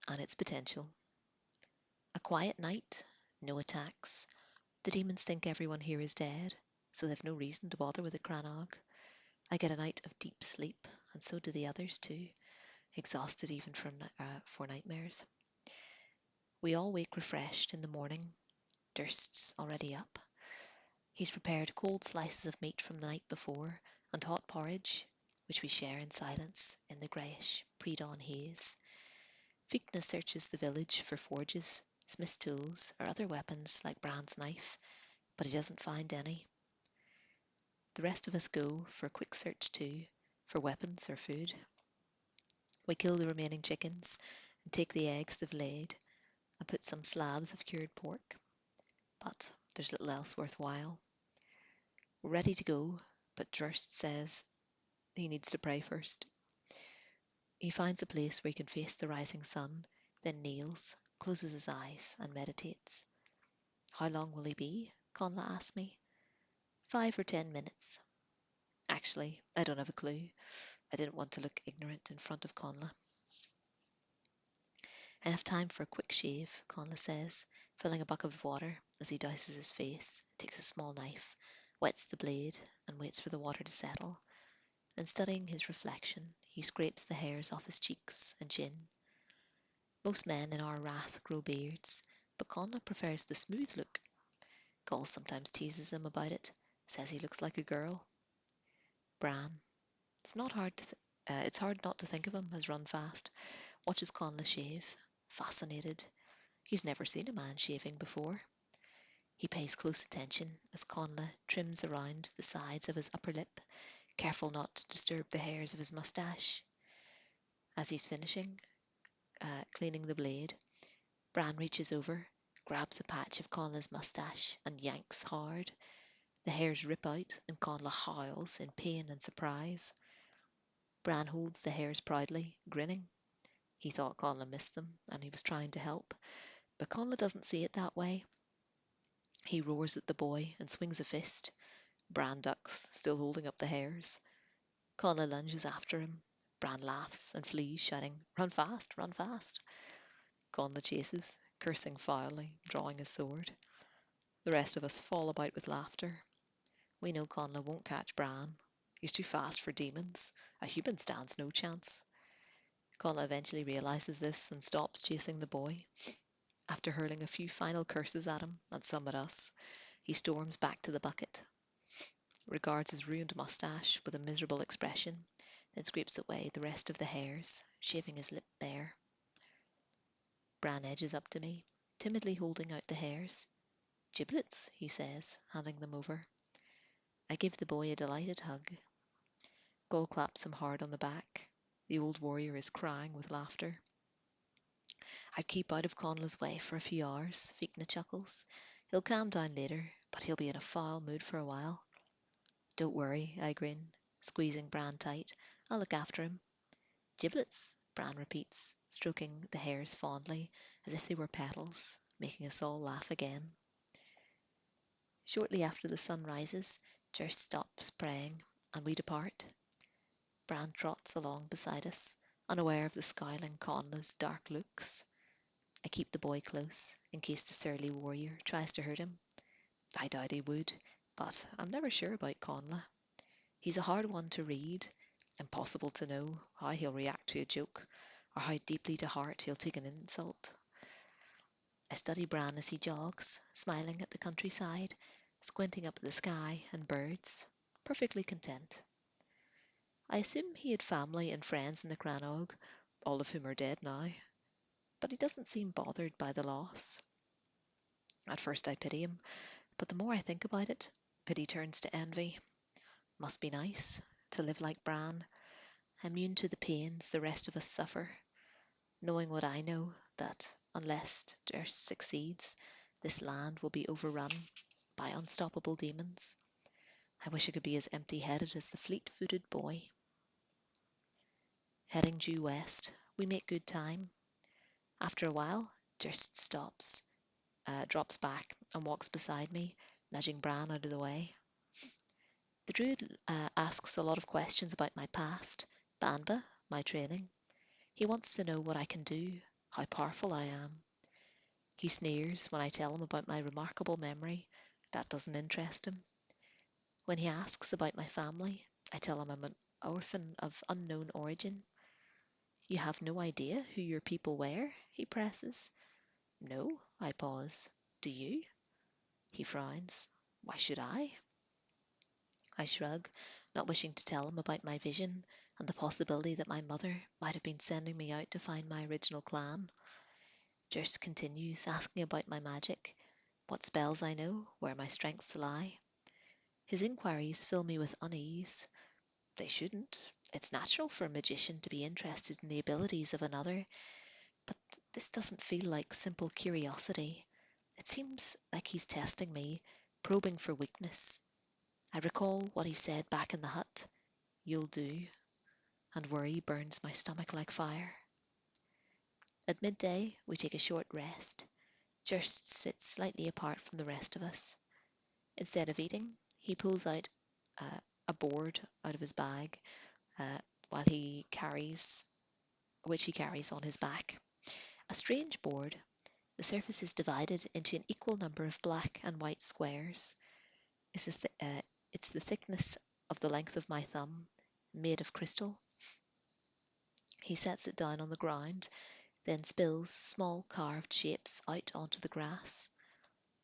and its potential. A quiet night, no attacks. The demons think everyone here is dead, so they've no reason to bother with the Crannog. I get a night of deep sleep, and so do the others too, exhausted even for nightmares. We all wake refreshed in the morning. Durst's already up. He's prepared cold slices of meat from the night before and hot porridge, which we share in silence in the greyish pre-dawn haze. Fiachna searches the village for forges, smith's tools, or other weapons like Bran's knife, but he doesn't find any. The rest of us go for a quick search too, for weapons or food. We kill the remaining chickens and take the eggs they've laid and put some slabs of cured pork, but there's little else worthwhile. We're ready to go, but Durst says he needs to pray first. He finds a place where he can face the rising sun, then kneels, closes his eyes, and meditates. How long will he be? Conla asked me. 5 or 10 minutes. Actually, I don't have a clue. I didn't want to look ignorant in front of Conla. I have time for a quick shave, Conla says, filling a bucket of water as he douses his face, takes a small knife, wets the blade, and waits for the water to settle. Then, studying his reflection, he scrapes the hairs off his cheeks and chin. Most men in our wrath grow beards, but Conla prefers the smooth look. Cole sometimes teases him about it, says he looks like a girl. Bran. It's hard not to think of him as Run Fast. Watches Conla shave, fascinated. He's never seen a man shaving before. He pays close attention as Conla trims around the sides of his upper lip, careful not to disturb the hairs of his moustache. As he's finishing, cleaning the blade, Bran reaches over, grabs a patch of Conla's moustache, and yanks hard. The hairs rip out, and Conla howls in pain and surprise. Bran holds the hairs proudly, grinning. He thought Conla missed them, and he was trying to help, but Conla doesn't see it that way. He roars at the boy and swings a fist. Bran ducks, still holding up the hairs. Conla lunges after him. Bran laughs and flees, shouting, "Run fast, run fast!" Conla chases, cursing foully, drawing his sword. The rest of us fall about with laughter. We know Conla won't catch Bran. He's too fast for demons. A human stands no chance. Conla eventually realizes this and stops chasing the boy. After hurling a few final curses at him and some at us, he storms back to the bucket, regards his ruined moustache with a miserable expression, then scrapes away the rest of the hairs, shaving his lip bare. Bran edges up to me, timidly holding out the hairs. "Giblets," he says, handing them over. I give the boy a delighted hug. Gol claps him hard on the back. The old warrior is crying with laughter. "I'd keep out of Conla's way for a few hours," Fiachna chuckles. "He'll calm down later, but he'll be in a foul mood for a while." "Don't worry," I grin, squeezing Bran tight. "I'll look after him." "Giblets," Bran repeats, stroking the hairs fondly, as if they were petals, making us all laugh again. Shortly after the sun rises, Jer stops praying, and we depart. Bran trots along beside us, unaware of the scowling Conla's dark looks. I keep the boy close, in case the surly warrior tries to hurt him. I doubt he would, but I'm never sure about Conla. He's a hard one to read, impossible to know how he'll react to a joke, or how deeply to heart he'll take an insult. I study Bran as he jogs, smiling at the countryside, squinting up at the sky and birds, perfectly content. I assume he had family and friends in the Crannog, all of whom are dead now, but he doesn't seem bothered by the loss. At first I pity him, but the more I think about it, pity turns to envy. Must be nice to live like Bran, immune to the pains the rest of us suffer, knowing what I know, that unless Durst succeeds, this land will be overrun by unstoppable demons. I wish I could be as empty-headed as the fleet-footed boy. Heading due west, we make good time. After a while, Durst stops, drops back, and walks beside me, nudging Bran out of the way. The druid asks a lot of questions about my past, Banba, my training. He wants to know what I can do, how powerful I am. He sneers when I tell him about my remarkable memory. That doesn't interest him. When he asks about my family, I tell him I'm an orphan of unknown origin. You have no idea who your people were? He presses. No, I pause. Do you? He frowns. Why should I? I shrug, not wishing to tell him about my vision and the possibility that my mother might have been sending me out to find my original clan. Durst continues, asking about my magic, what spells I know, where my strengths lie. His inquiries fill me with unease. They shouldn't. It's natural for a magician to be interested in the abilities of another, but this doesn't feel like simple curiosity. It seems like he's testing me, probing for weakness. I recall what he said back in the hut. You'll do. And worry burns my stomach like fire. At midday, we take a short rest. Durst sits slightly apart from the rest of us. Instead of eating, he pulls out uh, a board out of his bag uh, while which he carries on his back. A strange board. The surface is divided into an equal number of black and white squares. It's the thickness of the length of my thumb, made of crystal. He sets it down on the ground, then spills small carved shapes out onto the grass.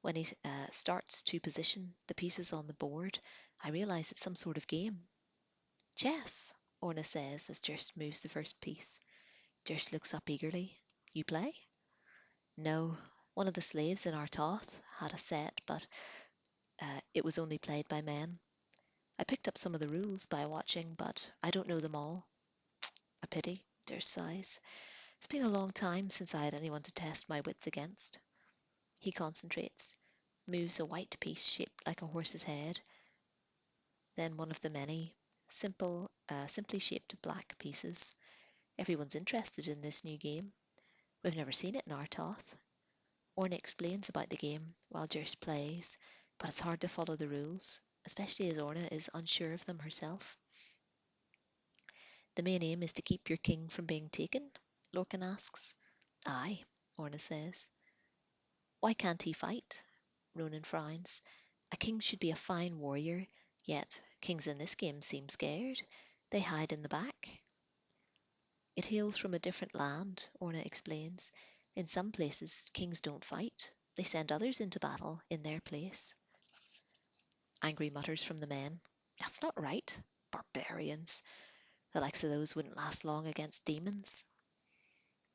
When he starts to position the pieces on the board, I realize it's some sort of game. Chess, Orna says as Durst moves the first piece. Durst looks up eagerly. You play? No, one of the slaves in our Toth had a set, but it was only played by men. I picked up some of the rules by watching, but I don't know them all. A pity, Durst sighs. It's been a long time since I had anyone to test my wits against. He concentrates, moves a white piece shaped like a horse's head, then one of the many simply shaped black pieces. Everyone's interested in this new game. We've never seen it in our Toth. Orna explains about the game while Durst plays, but it's hard to follow the rules, especially as Orna is unsure of them herself. The main aim is to keep your king from being taken? Lorcan asks. Aye, Orna says. Why can't he fight? Ronan frowns. A king should be a fine warrior, yet kings in this game seem scared. They hide in the back. It hails from a different land, Orna explains. In some places, kings don't fight. They send others into battle in their place. Angry mutters from the men. That's not right. Barbarians. The likes of those wouldn't last long against demons.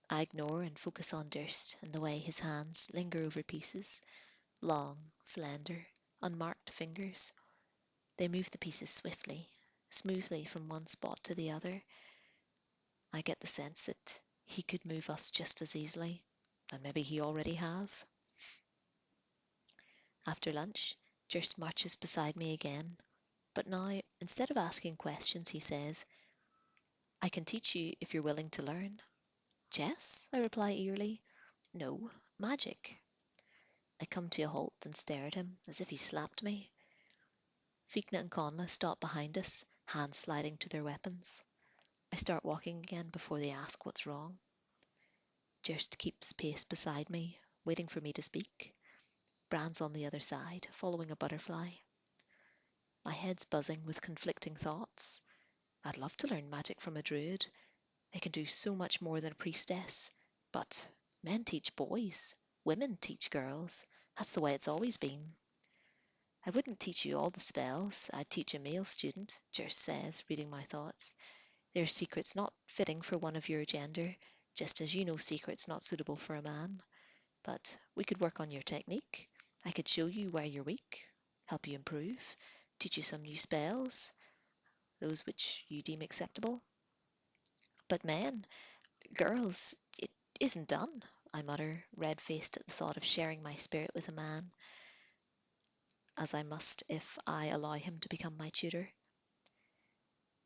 I ignore and focus on Durst and the way his hands linger over pieces. Long, slender, unmarked fingers. They move the pieces swiftly, smoothly from one spot to the other. I get the sense that he could move us just as easily, and maybe he already has. After lunch, Durst marches beside me again, but now, instead of asking questions, he says, I can teach you if you're willing to learn. Chess? I reply eagerly. No, magic. I come to a halt and stare at him as if he slapped me. Fiachna and Conla stop behind us, hands sliding to their weapons. I start walking again before they ask what's wrong. Durst keeps pace beside me, waiting for me to speak. Bran's on the other side, following a butterfly. My head's buzzing with conflicting thoughts. I'd love to learn magic from a druid. They can do so much more than a priestess. But men teach boys, women teach girls. That's the way it's always been. I wouldn't teach you all the spells. I'd teach a male student, Durst says, reading my thoughts. There are secrets not fitting for one of your gender, just as you know secrets not suitable for a man. But we could work on your technique. I could show you where you're weak, help you improve, teach you some new spells, those which you deem acceptable. But men, girls, it isn't done, I mutter, red-faced at the thought of sharing my spirit with a man, as I must if I allow him to become my tutor.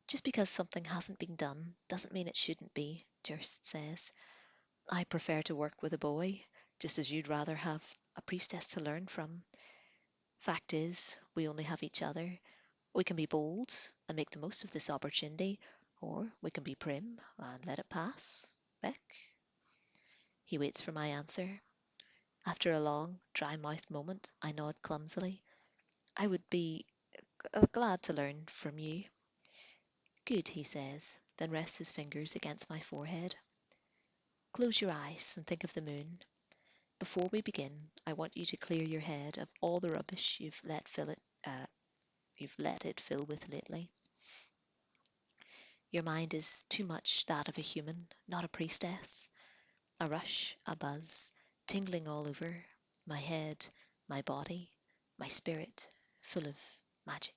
Just because something hasn't been done doesn't mean it shouldn't be, Durst says. I prefer to work with a boy, just as you'd rather have a priestess to learn from. Fact is, we only have each other. We can be bold and make the most of this opportunity, or we can be prim and let it pass. Bec? He waits for my answer. After a long, dry-mouthed moment, I nod clumsily. I would be glad to learn from you. Good, he says, then rests his fingers against my forehead. Close your eyes and think of the moon. Before we begin, I want you to clear your head of all the rubbish you've let it fill with lately. Your mind is too much that of a human, not a priestess. A rush, a buzz, tingling all over, my head, my body, my spirit, full of magic.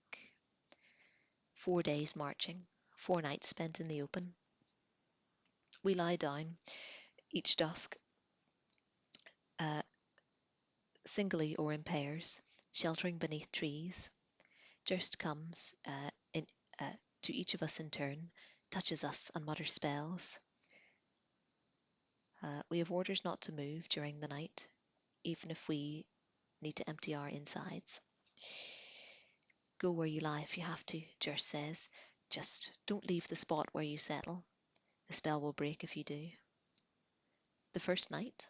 4 days marching, 4 nights spent in the open. We lie down each dusk, uh, singly or in pairs, sheltering beneath trees. Durst comes uh, to each of us in turn, touches us and mutters spells. We have orders not to move during the night, even if we need to empty our insides. Go where you lie if you have to, Durst says. Just don't leave the spot where you settle. The spell will break if you do. The first night?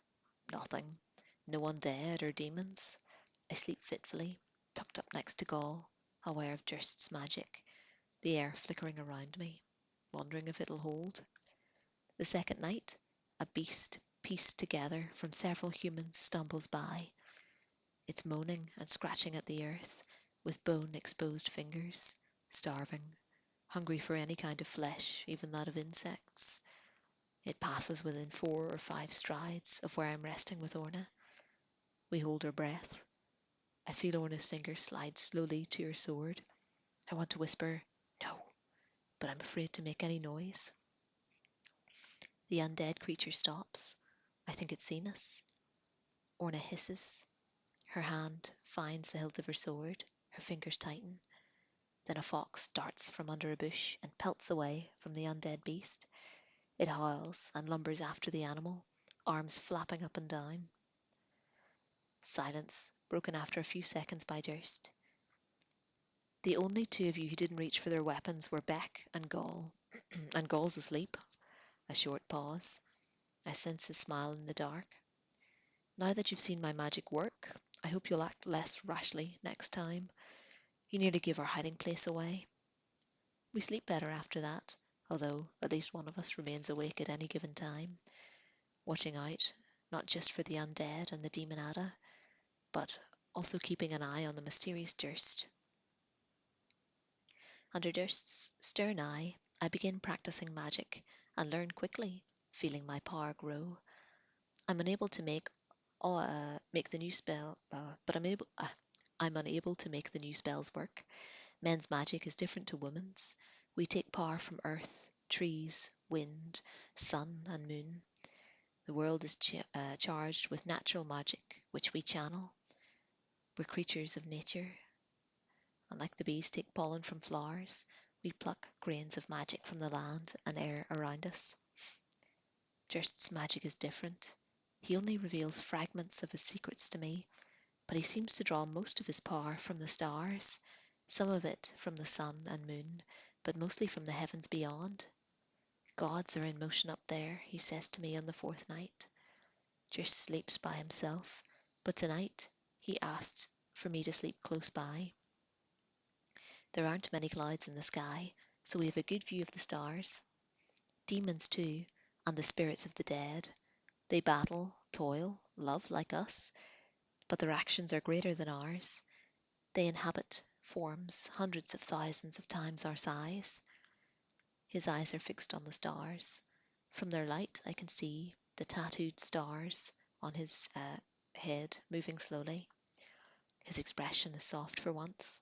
Nothing. No undead or demons. I sleep fitfully, tucked up next to Gaul, aware of Durst's magic, the air flickering around me, wondering if it'll hold. The second night, a beast pieced together from several humans stumbles by. It's moaning and scratching at the earth, with bone-exposed fingers, starving, hungry for any kind of flesh, even that of insects. It passes within 4 or 5 strides of where I'm resting with Orna. We hold our breath. I feel Orna's fingers slide slowly to her sword. I want to whisper, no, but I'm afraid to make any noise. The undead creature stops. I think it's seen us. Orna hisses. Her hand finds the hilt of her sword. Her fingers tighten. Then a fox darts from under a bush and pelts away from the undead beast. It howls and lumbers after the animal, arms flapping up and down. Silence, broken after a few seconds by Durst. The only two of you who didn't reach for their weapons were Bec and Gaul. And Gaul's asleep. A short pause. I sense his smile in the dark. Now that you've seen my magic work, I hope you'll act less rashly next time. You nearly gave our hiding place away. We sleep better after that, although at least one of us remains awake at any given time, watching out not just for the undead and the demonada, but also keeping an eye on the mysterious Durst. Under Durst's stern eye, I begin practicing magic and learn quickly, feeling my power grow. I'm unable to make the new spell, but I'm unable to make the new spells work. Men's magic is different to women's. We take power from earth, trees, wind, sun, and moon. The world is charged with natural magic, which we channel. We're creatures of nature, and like the bees take pollen from flowers, we pluck grains of magic from the land and air around us. Durst's magic is different. He only reveals fragments of his secrets to me, but he seems to draw most of his power from the stars, some of it from the sun and moon, but mostly from the heavens beyond. Gods are in motion up there, he says to me on the fourth night. Durst sleeps by himself, but tonight he asked for me to sleep close by. There aren't many clouds in the sky, so we have a good view of the stars. Demons, too, and the spirits of the dead. They battle, toil, love like us, but their actions are greater than ours. They inhabit forms hundreds of thousands of times our size. His eyes are fixed on the stars. From their light, I can see the tattooed stars on his head moving slowly. His expression is soft for once.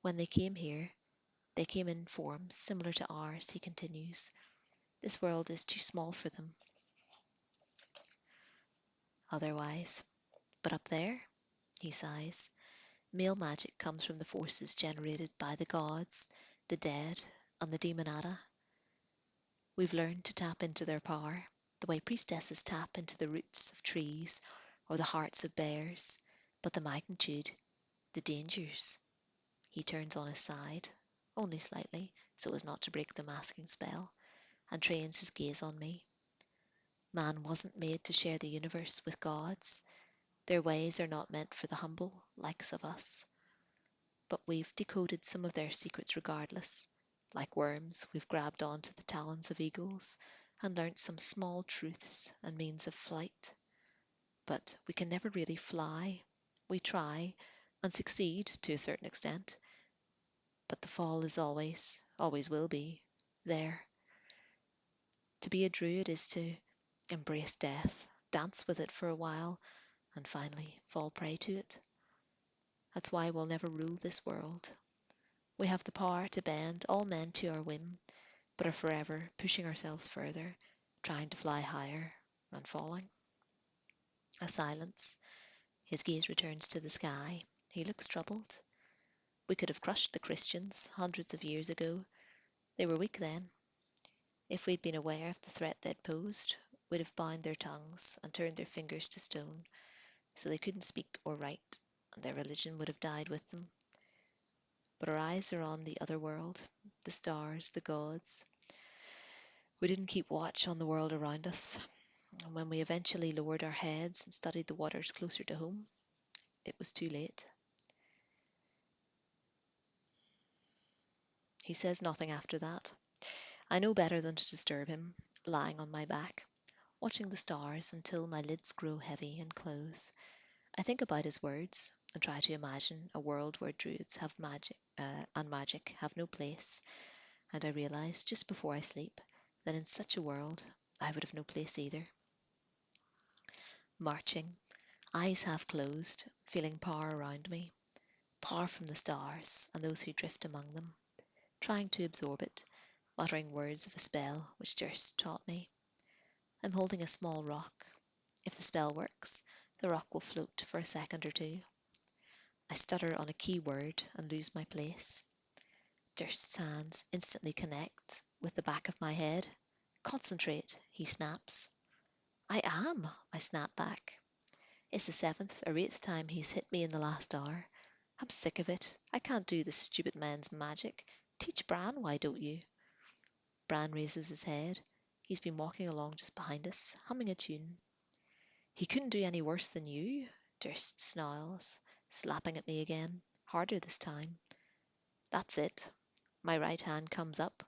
When they came here, they came in forms similar to ours, he continues. This world is too small for them otherwise. But up there, he sighs, male magic comes from the forces generated by the gods, the dead, and the demonata. We've learned to tap into their power, the way priestesses tap into the roots of trees or the hearts of bears, but the magnitude, the dangers. He turns on his side, only slightly, so as not to break the masking spell, and trains his gaze on me. Man wasn't made to share the universe with gods. Their ways are not meant for the humble likes of us. But we've decoded some of their secrets regardless. Like worms, we've grabbed onto the talons of eagles and learnt some small truths and means of flight. But we can never really fly. We try and succeed to a certain extent, but the fall is always, always will be, there. To be a druid is to embrace death, dance with it for a while, and finally fall prey to it. That's why we'll never rule this world. We have the power to bend all men to our whim, but are forever pushing ourselves further, trying to fly higher and falling. A silence. His gaze returns to the sky. He looks troubled. We could have crushed the Christians hundreds of years ago. They were weak then. If we'd been aware of the threat they'd posed, we'd have bound their tongues and turned their fingers to stone, so they couldn't speak or write, and their religion would have died with them. But our eyes are on the other world, the stars, the gods. We didn't keep watch on the world around us, and when we eventually lowered our heads and studied the waters closer to home, it was too late. He says nothing after that. I know better than to disturb him, lying on my back, watching the stars until my lids grow heavy and close. I think about his words and try to imagine a world where druids have magic and magic have no place, and I realise just before I sleep that in such a world I would have no place either. Marching, eyes half closed, feeling power around me, power from the stars and those who drift among them, trying to absorb it, muttering words of a spell which Durst taught me. I'm holding a small rock. If the spell works, the rock will float for a second or two. I stutter on a key word and lose my place. Durst's hands instantly connect with the back of my head. Concentrate, he snaps. I am, I snap back. It's the seventh or eighth time he's hit me in the last hour. I'm sick of it. I can't do this stupid man's magic. Teach Bran, why don't you? Bran raises his head. He's been walking along just behind us, humming a tune. He couldn't do any worse than you, Durst snarls, slapping at me again, harder this time. That's it. My right hand comes up.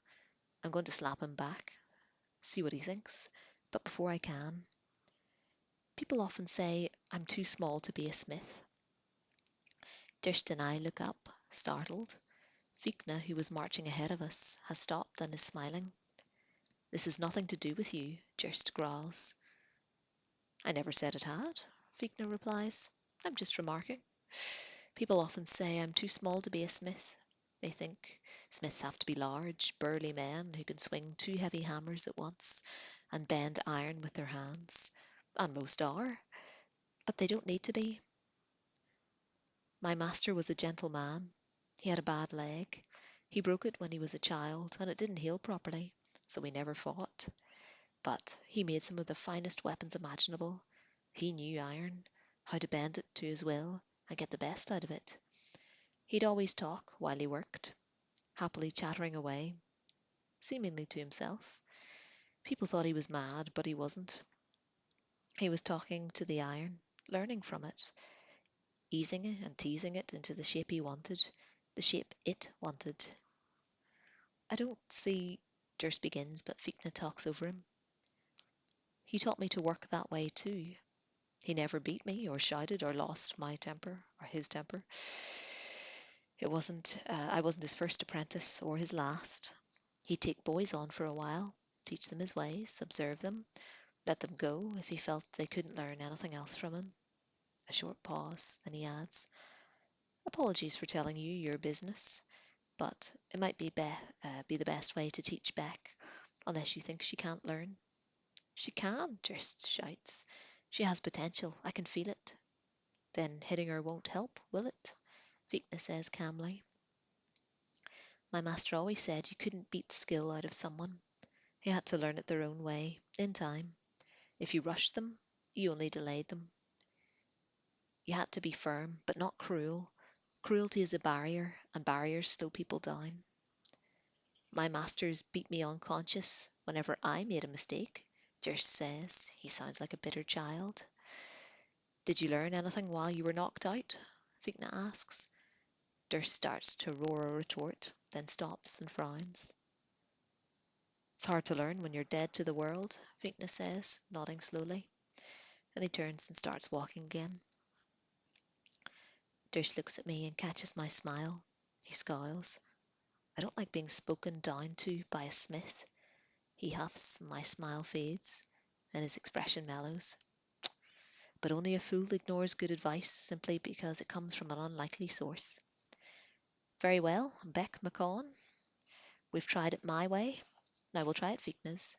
I'm going to slap him back, see what he thinks. But before I can, people often say I'm too small to be a smith. Durst and I look up, startled. Fikna, who was marching ahead of us, has stopped and is smiling. This has nothing to do with you, Durst growls. I never said it had, Fikna replies. I'm just remarking. People often say I'm too small to be a smith. They think smiths have to be large, burly men who can swing two heavy hammers at once and bend iron with their hands. And most are. But they don't need to be. My master was a gentle man. He had a bad leg. He broke it when he was a child, and it didn't heal properly, so we never fought. But he made some of the finest weapons imaginable. He knew iron, how to bend it to his will and get the best out of it. He'd always talk while he worked, happily chattering away, seemingly to himself. People thought he was mad, but he wasn't. He was talking to the iron, learning from it, easing it and teasing it into the shape he wanted, the shape it wanted. I don't see, Durst begins, but Fikna talks over him. He taught me to work that way too. He never beat me or shouted or lost my temper or his temper. I wasn't his first apprentice or his last. He'd take boys on for a while, teach them his ways, observe them, let them go if he felt they couldn't learn anything else from him. A short pause, then he adds, apologies for telling you your business, but it might be the best way to teach Bec, unless you think she can't learn. She can, Durst shouts. She has potential. I can feel it. Then hitting her won't help, will it? Fikna says calmly. My master always said you couldn't beat skill out of someone. They had to learn it their own way, in time. If you rushed them, you only delayed them. You had to be firm, but not cruel. Cruelty is a barrier, and barriers slow people down. My masters beat me unconscious whenever I made a mistake, Dirce says. He sounds like a bitter child. Did you learn anything while you were knocked out? Fiachna asks. Dirce starts to roar a retort, then stops and frowns. It's hard to learn when you're dead to the world, Fiachna says, nodding slowly. And he turns and starts walking again. Dirce looks at me and catches my smile. He scowls. I don't like being spoken down to by a smith. He huffs, my smile fades, and his expression mellows. But only a fool ignores good advice simply because it comes from an unlikely source. Very well, Bec Macawn. We've tried it my way. Now we'll try it Fiachna's.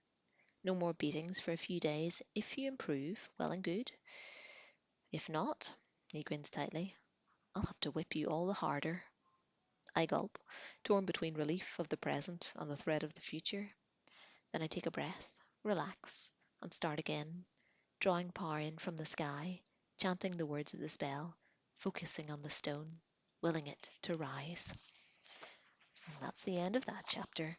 No more beatings for a few days. If you improve, well and good. If not, he grins tightly, I'll have to whip you all the harder. I gulp, torn between relief of the present and the threat of the future. Then I take a breath, relax, and start again, drawing power in from the sky, chanting the words of the spell, focusing on the stone, willing it to rise. And that's the end of that chapter.